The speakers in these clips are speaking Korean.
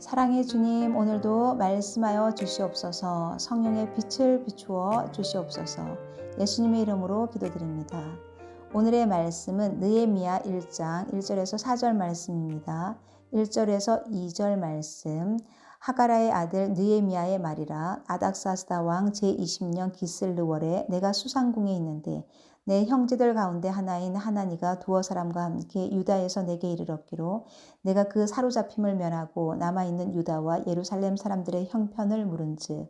사랑의 주님, 오늘도 말씀하여 주시옵소서. 성령의 빛을 비추어 주시옵소서. 예수님의 이름으로 기도드립니다. 오늘의 말씀은 느헤미야 1장 1절에서 4절 말씀입니다. 1절에서 2절 말씀. 하가라의 아들 느헤미야의 말이라. 아닥사스다 왕 제20년 기슬르월에 내가 수상궁에 있는데 내 형제들 가운데 하나인 하나니가 두어 사람과 함께 유다에서 내게 이르렀기로 내가 그 사로잡힘을 면하고 남아있는 유다와 예루살렘 사람들의 형편을 물은즉.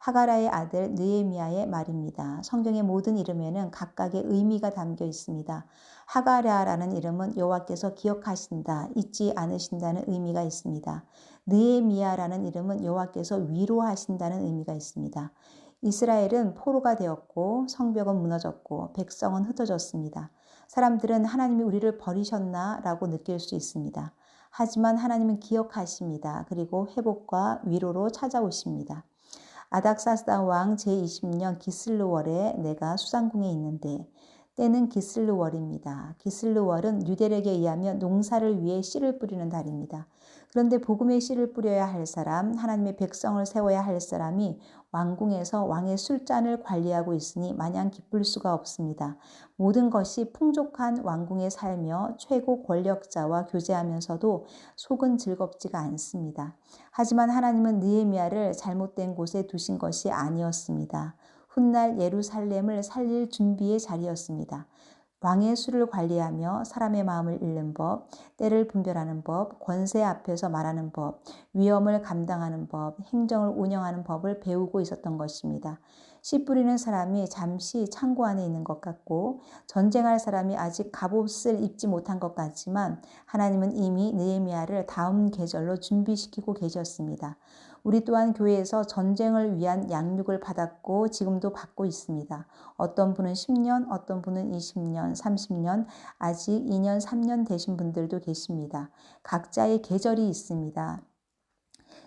하가라의 아들 느헤미야의 말입니다. 성경의 모든 이름에는 각각의 의미가 담겨 있습니다. 하가라라는 이름은 여호와께서 기억하신다, 잊지 않으신다는 의미가 있습니다. 느헤미야라는 이름은 여호와께서 위로하신다는 의미가 있습니다. 이스라엘은 포로가 되었고 성벽은 무너졌고 백성은 흩어졌습니다. 사람들은 하나님이 우리를 버리셨나 라고 느낄 수 있습니다. 하지만 하나님은 기억하십니다. 그리고 회복과 위로로 찾아오십니다. 아닥사스다 왕 제20년 기슬르월에 내가 수상궁에 있는데, 때는 기슬르월입니다. 기슬르월은 유대력에 의하면 농사를 위해 씨를 뿌리는 달입니다. 그런데 복음의 씨를 뿌려야 할 사람, 하나님의 백성을 세워야 할 사람이 왕궁에서 왕의 술잔을 관리하고 있으니 마냥 기쁠 수가 없습니다. 모든 것이 풍족한 왕궁에 살며 최고 권력자와 교제하면서도 속은 즐겁지가 않습니다. 하지만 하나님은 느헤미야를 잘못된 곳에 두신 것이 아니었습니다. 훗날 예루살렘을 살릴 준비의 자리였습니다. 왕의 수를 관리하며 사람의 마음을 읽는 법, 때를 분별하는 법, 권세 앞에서 말하는 법, 위험을 감당하는 법, 행정을 운영하는 법을 배우고 있었던 것입니다. 씨 뿌리는 사람이 잠시 창고 안에 있는 것 같고 전쟁할 사람이 아직 갑옷을 입지 못한 것 같지만 하나님은 이미 느헤미야를 다음 계절로 준비시키고 계셨습니다. 우리 또한 교회에서 전쟁을 위한 양육을 받았고 지금도 받고 있습니다. 어떤 분은 10년, 어떤 분은 20년, 30년, 아직 2년, 3년 되신 분들도 계십니다. 각자의 계절이 있습니다.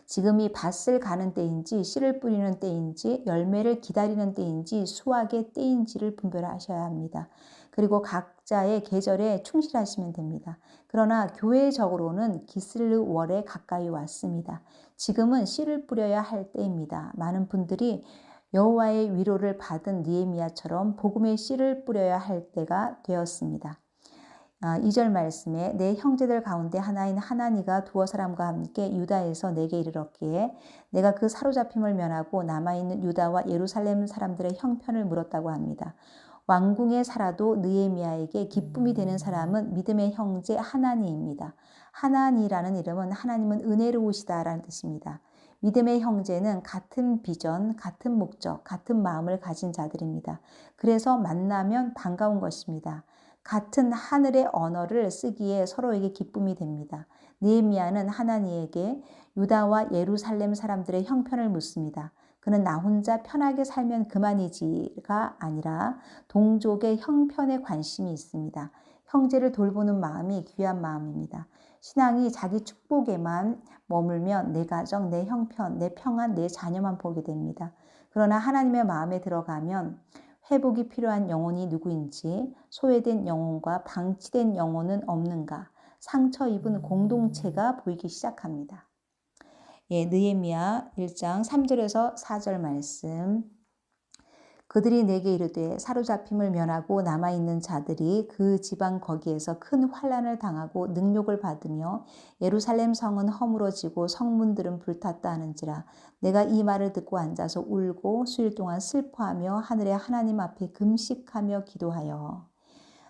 지금이 밭을 가는 때인지 씨를 뿌리는 때인지 열매를 기다리는 때인지 수확의 때인지를 분별하셔야 합니다. 그리고 각자의 계절에 충실하시면 됩니다. 그러나 교회적으로는 기슬르월에 가까이 왔습니다. 지금은 씨를 뿌려야 할 때입니다. 많은 분들이 여호와의 위로를 받은 느헤미야처럼 복음의 씨를 뿌려야 할 때가 되었습니다. 2절 말씀에 내 형제들 가운데 하나인 하나니가 두어 사람과 함께 유다에서 내게 이르렀기에 내가 그 사로잡힘을 면하고 남아있는 유다와 예루살렘 사람들의 형편을 물었다고 합니다. 왕궁에 살아도 느헤미야에게 기쁨이 되는 사람은 믿음의 형제 하나니입니다. 하나니라는 이름은 하나님은 은혜로우시다라는 뜻입니다. 믿음의 형제는 같은 비전, 같은 목적, 같은 마음을 가진 자들입니다. 그래서 만나면 반가운 것입니다. 같은 하늘의 언어를 쓰기에 서로에게 기쁨이 됩니다. 느헤미야는 하나니에게 유다와 예루살렘 사람들의 형편을 묻습니다. 그는 나 혼자 편하게 살면 그만이지가 아니라 동족의 형편에 관심이 있습니다. 형제를 돌보는 마음이 귀한 마음입니다. 신앙이 자기 축복에만 머물면 내 가정, 내 형편, 내 평안, 내 자녀만 보게 됩니다. 그러나 하나님의 마음에 들어가면 회복이 필요한 영혼이 누구인지, 소외된 영혼과 방치된 영혼은 없는가, 상처 입은 공동체가 보이기 시작합니다. 느헤미야 1장 3절에서 4절 말씀. 그들이 내게 이르되 사로잡힘을 면하고 남아있는 자들이 그 지방 거기에서 큰 환난을 당하고 능욕을 받으며 예루살렘 성은 허물어지고 성문들은 불탔다 하는지라. 내가 이 말을 듣고 앉아서 울고 수일 동안 슬퍼하며 하늘의 하나님 앞에 금식하며 기도하여.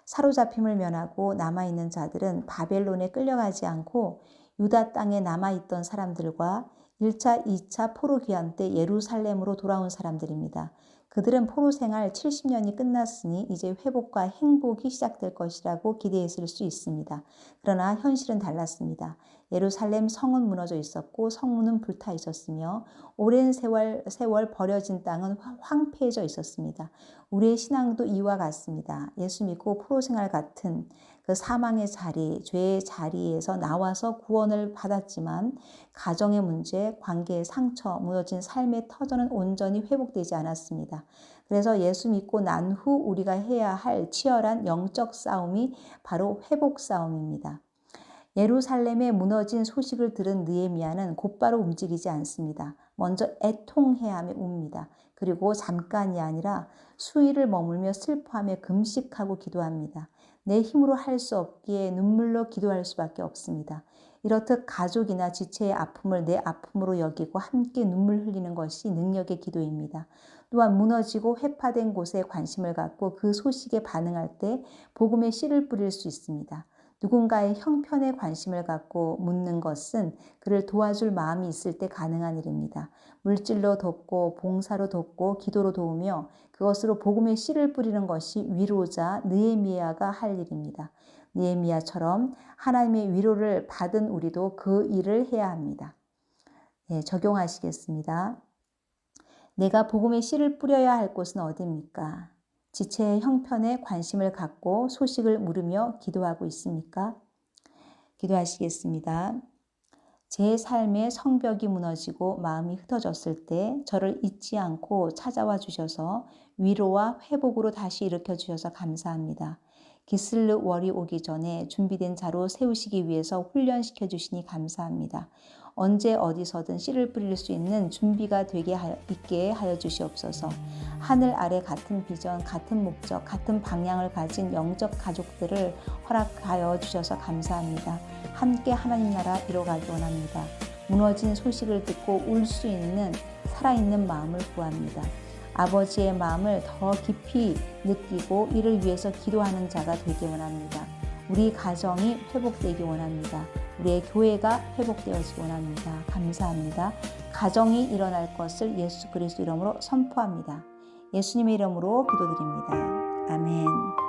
사로잡힘을 면하고 남아있는 자들은 바벨론에 끌려가지 않고 유다 땅에 남아있던 사람들과 1차, 2차 포로 귀환 때 예루살렘으로 돌아온 사람들입니다. 그들은 포로 생활 70년이 끝났으니 이제 회복과 행복이 시작될 것이라고 기대했을 수 있습니다. 그러나 현실은 달랐습니다. 예루살렘 성은 무너져 있었고 성문은 불타 있었으며 오랜 세월 버려진 땅은 황폐해져 있었습니다. 우리의 신앙도 이와 같습니다. 예수 믿고 포로 생활 같은 그 사망의 자리, 죄의 자리에서 나와서 구원을 받았지만 가정의 문제, 관계의 상처, 무너진 삶의 터전은 온전히 회복되지 않았습니다. 그래서 예수 믿고 난 후 우리가 해야 할 치열한 영적 싸움이 바로 회복 싸움입니다. 예루살렘에 무너진 소식을 들은 느헤미야는 곧바로 움직이지 않습니다. 먼저 애통해하며 웁니다. 그리고 잠깐이 아니라 수일을 머물며 슬퍼하며 금식하고 기도합니다. 내 힘으로 할 수 없기에 눈물로 기도할 수밖에 없습니다. 이렇듯 가족이나 지체의 아픔을 내 아픔으로 여기고 함께 눈물 흘리는 것이 능력의 기도입니다. 또한 무너지고 회파된 곳에 관심을 갖고 그 소식에 반응할 때 복음의 씨를 뿌릴 수 있습니다. 누군가의 형편에 관심을 갖고 묻는 것은 그를 도와줄 마음이 있을 때 가능한 일입니다. 물질로 돕고 봉사로 돕고 기도로 도우며 그것으로 복음의 씨를 뿌리는 것이 위로자 느헤미야가 할 일입니다. 느헤미야처럼 하나님의 위로를 받은 우리도 그 일을 해야 합니다. 적용하시겠습니다. 내가 복음의 씨를 뿌려야 할 곳은 어디입니까? 지체의 형편에 관심을 갖고 소식을 물으며 기도하고 있습니까? 기도하시겠습니다. 제 삶의 성벽이 무너지고 마음이 흩어졌을 때 저를 잊지 않고 찾아와 주셔서 위로와 회복으로 다시 일으켜 주셔서 감사합니다. 기슬르 월이 오기 전에 준비된 자로 세우시기 위해서 훈련시켜 주시니 감사합니다. 언제 어디서든 씨를 뿌릴 수 있는 준비가 있게 하여 주시옵소서. 하늘 아래 같은 비전, 같은 목적, 같은 방향을 가진 영적 가족들을 허락하여 주셔서 감사합니다. 함께 하나님 나라 이뤄가기 원합니다. 무너진 소식을 듣고 울 수 있는 살아있는 마음을 구합니다. 아버지의 마음을 더 깊이 느끼고 이를 위해서 기도하는 자가 되기 원합니다. 우리 가정이 회복되기 원합니다. 우리의 교회가 회복되어지기 원합니다. 감사합니다. 가정이 일어날 것을 예수 그리스도 이름으로 선포합니다. 예수님의 이름으로 기도드립니다. 아멘.